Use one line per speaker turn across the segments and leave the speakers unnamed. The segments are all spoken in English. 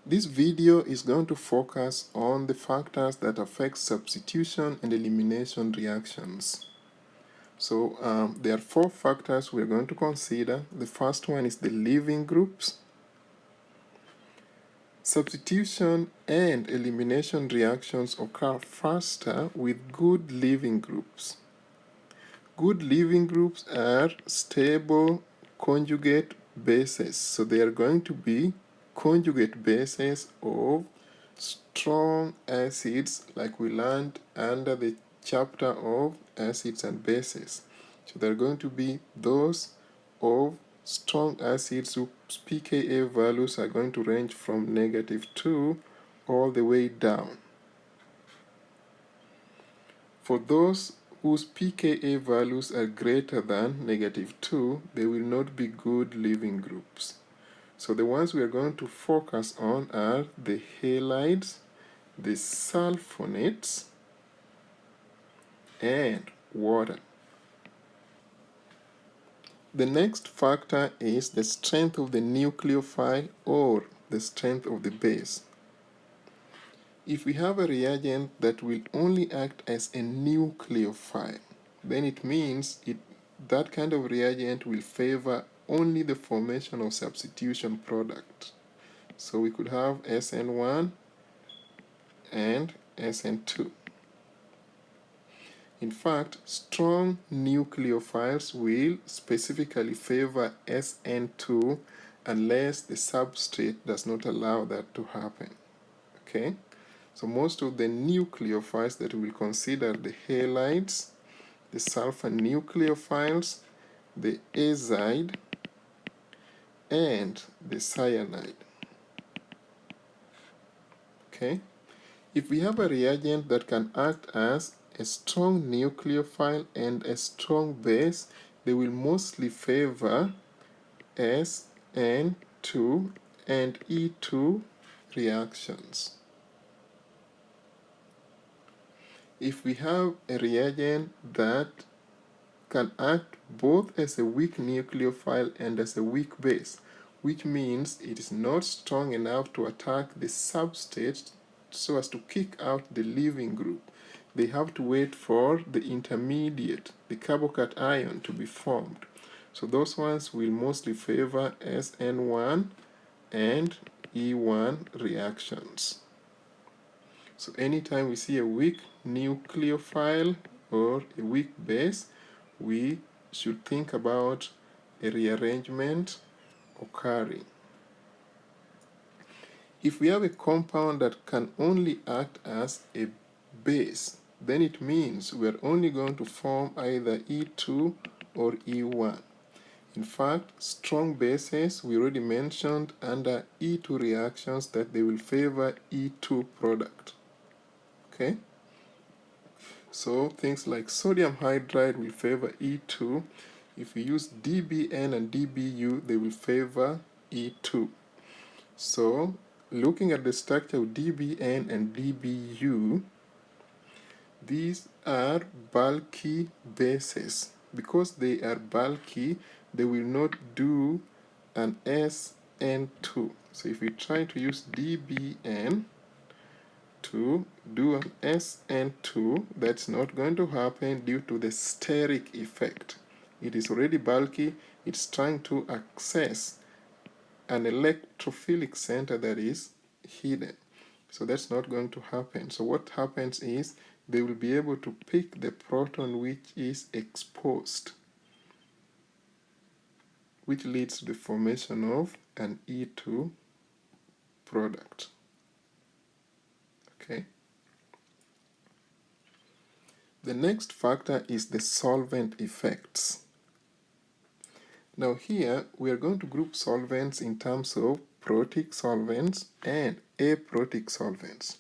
This video is going to focus on the factors that affect substitution and elimination reactions. So there are four factors we're going to consider. The first one is the leaving groups. Substitution and elimination reactions occur faster with good leaving groups. Good leaving groups are stable conjugate bases. So they are going to be conjugate bases of strong acids, like we learned under the chapter of acids and bases. So they're going to be those of strong acids whose pKa values are going to range from -2 all the way down. For those whose pKa values are greater than -2, they will not be good leaving groups. So the ones we are going to focus on are the halides, the sulfonates, and water. The next factor is the strength of the nucleophile or the strength of the base. If we have a reagent that will only act as a nucleophile, then it means that kind of reagent will favor only the formation of substitution product. So we could have SN1 and SN2. In fact, strong nucleophiles will specifically favor SN2 unless the substrate does not allow that to happen. Okay? So most of the nucleophiles that we will consider the halides, the sulfur nucleophiles, the azide, and the cyanide. Okay? If we have a reagent that can act as a strong nucleophile and a strong base, they will mostly favor SN2 and E2 reactions. If we have a reagent that can act both as a weak nucleophile and as a weak base, which means it is not strong enough to attack the substrate so as to kick out the leaving group, they have to wait for the intermediate, the carbocation, to be formed. So those ones will mostly favor SN1 and E1 reactions. So anytime we see a weak nucleophile or a weak base, we should think about a rearrangement occurring. If we have a compound that can only act as a base, then it means we are only going to form either E2 or E1. In fact, strong bases, we already mentioned under E2 reactions that they will favor E2 product. Okay? So things like sodium hydride will favor E2. If we use DBN and DBU, they will favor E2. So looking at the structure of DBN and DBU, these are bulky bases. Because they are bulky, they will not do an SN2. So if we try to use DBN to do an SN2, that's not going to happen due to the steric effect. It is already bulky, it's trying to access an electrophilic center that is hidden. So that's not going to happen. So what happens is they will be able to pick the proton which is exposed, which leads to the formation of an E2 product. Okay. The next factor is the solvent effects. Now here we are going to group solvents in terms of protic solvents and aprotic solvents.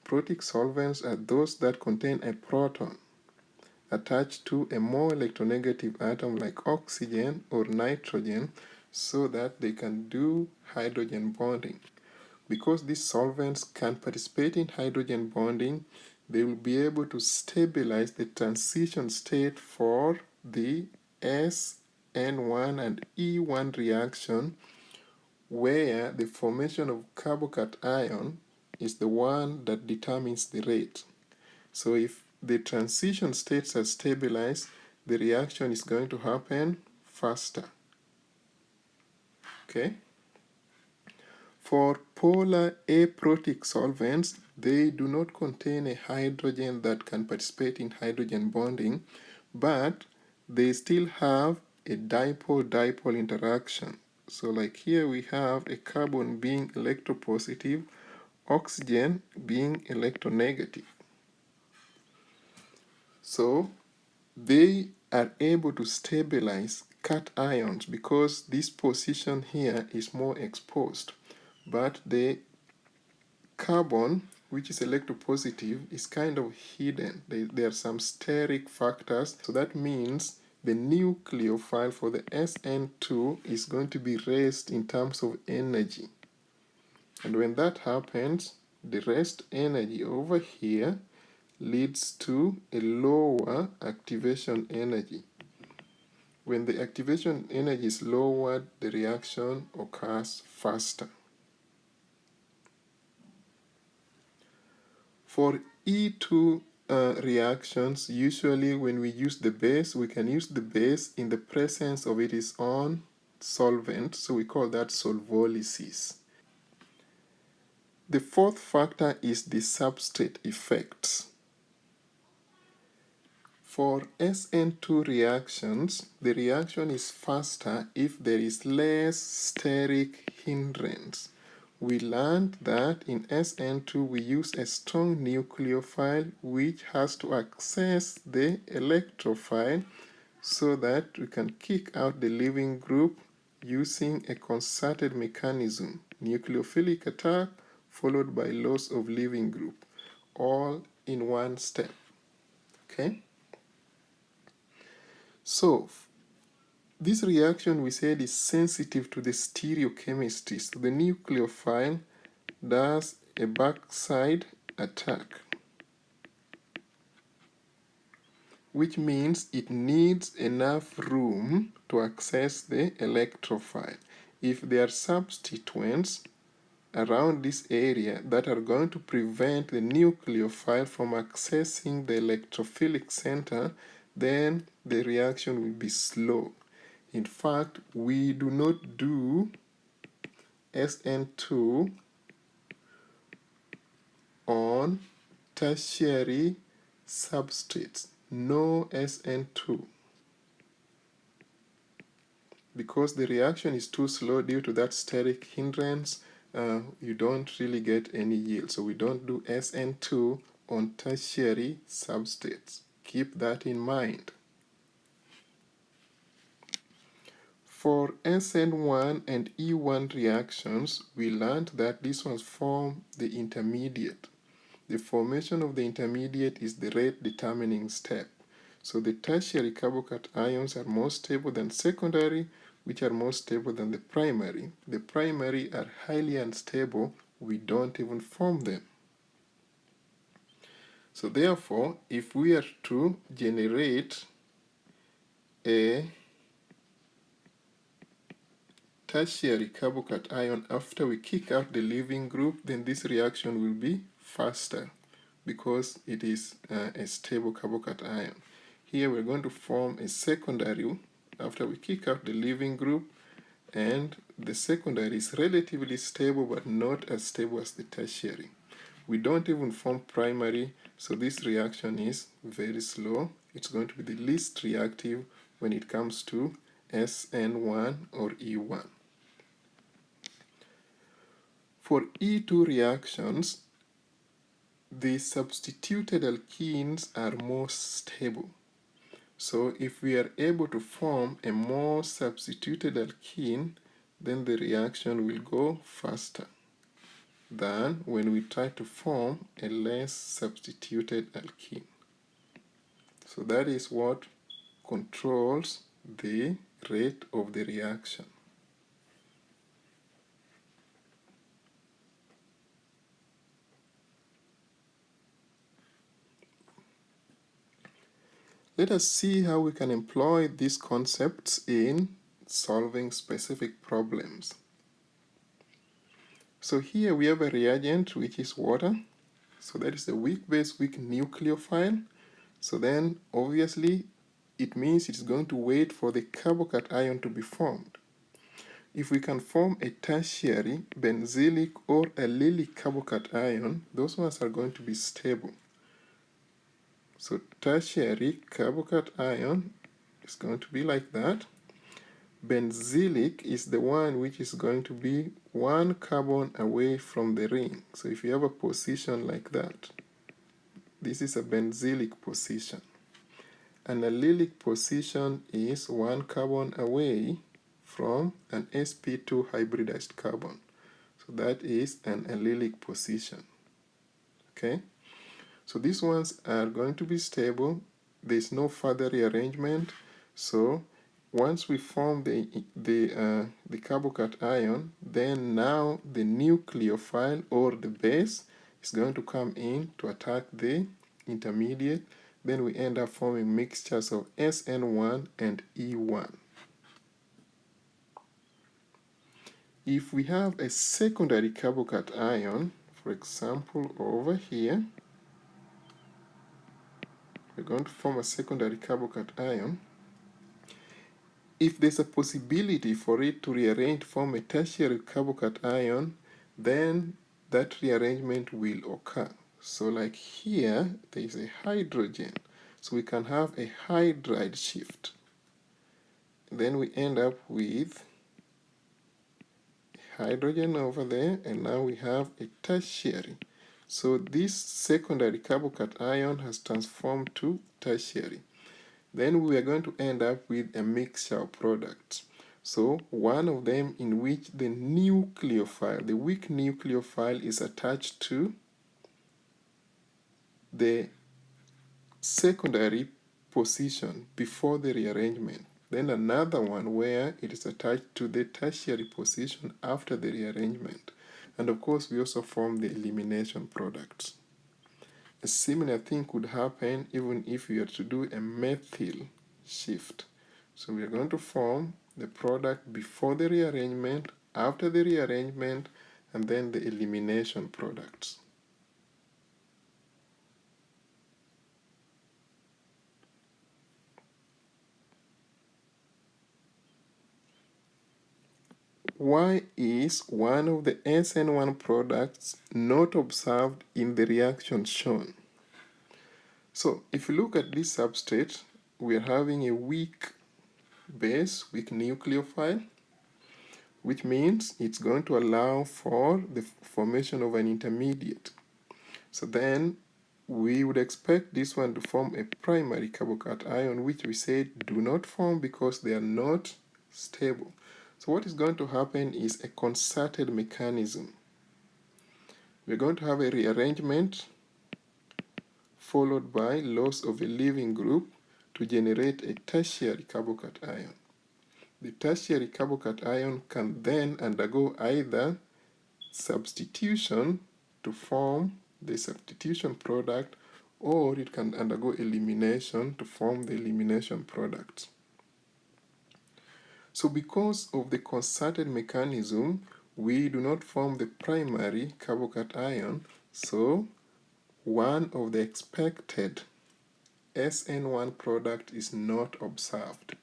Protic solvents are those that contain a proton attached to a more electronegative atom like oxygen or nitrogen so that they can do hydrogen bonding. Because these solvents can participate in hydrogen bonding, they will be able to stabilize the transition state for the SN1 and E1 reaction where the formation of carbocation is the one that determines the rate. So if the transition states are stabilized, the reaction is going to happen faster. Okay? For polar aprotic solvents, they do not contain a hydrogen that can participate in hydrogen bonding, but they still have a dipole-dipole interaction. So like here we have a carbon being electropositive, oxygen being electronegative. So they are able to stabilize cations because this position here is more exposed, but the carbon, which is electropositive, is kind of hidden. There are some steric factors, so that means the nucleophile for the SN2 is going to be raised in terms of energy. And when that happens, the rest energy over here leads to a lower activation energy. When the activation energy is lowered, the reaction occurs faster. For E2 reactions, usually when we use the base, we can use the base in the presence of its own solvent, so we call that solvolysis. The fourth factor is the substrate effects. For SN2 reactions, the reaction is faster if there is less steric hindrance. We learned that in SN2 we use a strong nucleophile which has to access the electrophile so that we can kick out the leaving group using a concerted mechanism, nucleophilic attack followed by loss of leaving group, all in one step. Okay? So, this reaction we said is sensitive to the stereochemistry. So the nucleophile does a backside attack, which means it needs enough room to access the electrophile. If there are substituents around this area that are going to prevent the nucleophile from accessing the electrophilic center, then the reaction will be slow. In fact, we do not do SN2 on tertiary substrates. No SN2. Because the reaction is too slow due to that steric hindrance, you don't really get any yield. So we don't do SN2 on tertiary substrates. Keep that in mind. For SN1 and E1 reactions, we learned that these ones form the intermediate. The formation of the intermediate is the rate determining step. So the tertiary carbocations are more stable than secondary, which are more stable than the primary. The primary are highly unstable, we don't even form them. So therefore, if we are to generate a tertiary carbocation after we kick out the leaving group, then this reaction will be faster because it is a stable carbocation. Here we're going to form a secondary after we kick out the leaving group, and the secondary is relatively stable but not as stable as the tertiary. We don't even form primary, so this reaction is very slow. It's going to be the least reactive when it comes to SN1 or E1. For E2 reactions, the substituted alkenes are more stable. So if we are able to form a more substituted alkene, then the reaction will go faster than when we try to form a less substituted alkene. So that is what controls the rate of the reaction. Let us see how we can employ these concepts in solving specific problems. So here we have a reagent which is water. So that is a weak base, weak nucleophile. So then obviously it means it's going to wait for the carbocation to be formed. If we can form a tertiary, benzylic, or allylic carbocation, those ones are going to be stable. So tertiary carbocation is going to be like that. Benzylic is the one which is going to be one carbon away from the ring. So if you have a position like that, this is a benzylic position. An allylic position is one carbon away from an sp2 hybridized carbon. So that is an allylic position. Okay? So these ones are going to be stable. There's no further rearrangement. So once we form the carbocation, then now the nucleophile or the base is going to come in to attack the intermediate. Then we end up forming mixtures of SN1 and E1. If we have a secondary carbocation, for example over here, we're going to form a secondary carbocation. If there's a possibility for it to rearrange to form a tertiary carbocation, then that rearrangement will occur. So like here, there is a hydrogen. So we can have a hydride shift. Then we end up with hydrogen over there, and now we have a tertiary. So this secondary carbocation has transformed to tertiary. Then we are going to end up with a mixture of products. So one of them in which the nucleophile, the weak nucleophile, is attached to the secondary position before the rearrangement. Then another one where it is attached to the tertiary position after the rearrangement. And of course, we also form the elimination products. A similar thing could happen even if we are to do a methyl shift. So we are going to form the product before the rearrangement, after the rearrangement, and then the elimination products. Why is one of the SN1 products not observed in the reaction shown? So if you look at this substrate, we are having a weak base, weak nucleophile, which means it's going to allow for the formation of an intermediate. So then we would expect this one to form a primary carbocation, which we said do not form because they are not stable. So what is going to happen is a concerted mechanism. We're going to have a rearrangement followed by loss of a leaving group to generate a tertiary carbocation. The tertiary carbocation can then undergo either substitution to form the substitution product, or it can undergo elimination to form the elimination product. So because of the concerted mechanism, we do not form the primary carbocation, so one of the expected SN1 product is not observed.